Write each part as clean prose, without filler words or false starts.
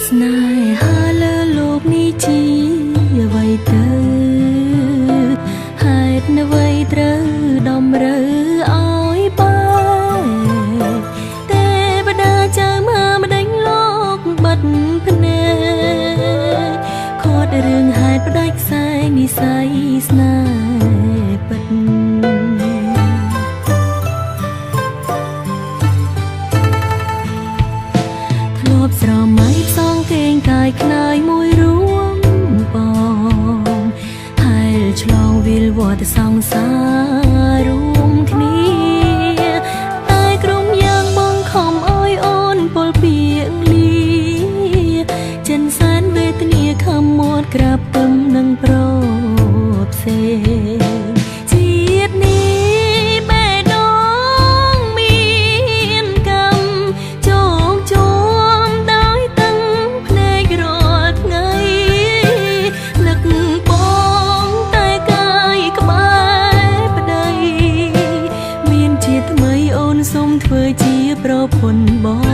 ស្នេហាលើលោកនេះជាអ្វីទៅហេតុអ្វីត្រូវដំរើឲ្យបែទេវតាចៅមហាម្ដេចលោកបាត់ភ្នែកខត់រឿងហេតុផ្ដាច់ខ្សែនិស័យស្នេហ៍ពិតធ្លាប់ស្រមៃផ្សងកេងកាយខ្នើយមួយរួមបងហើយឆ្លងវិលវត្តសង្សាររួមគ្នាតែក្រុមយ៉ាងបងខំអើយអូនពលពីងលីចិនសែនវេទនាខំមាត់ក្រាបទឹមនឹងប្រផ្សេងជាតិនេះបេះដូងមានកម្មជោគជុំដោយតឹងភ្នែករាល់ថ្ងៃនឹកបងតែកាយក្បែរប្តីមានជាតិថ្មីអូនសូមធ្វើជាប្រពន្ធបង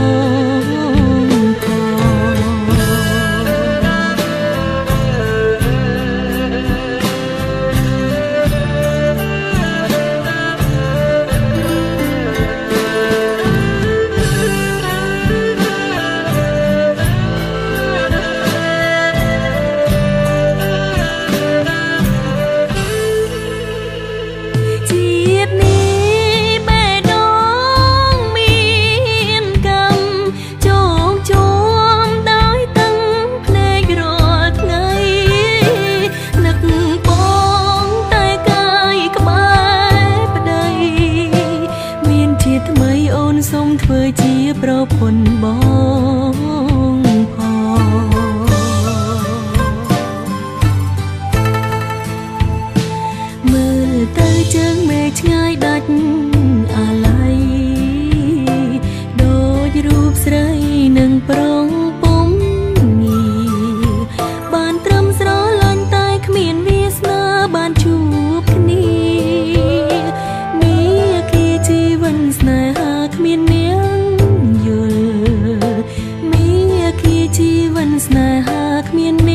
ថ្មីអូនសូមធ្វើជាប្រពន្ធបងផងមើលទៅជើងមេឃឆ្ងាយដាច់អាឡ័យដូចរូបស្រីនឹងប្រងពុំងីបានត្រឹមស្រឡាញ់តែគ្មានវាសនាបានជួបគ្នាមានគីជីវិនស្នេហាគ្មាននាងយល់មានគីជីវិនស្នេហាគ្មាននា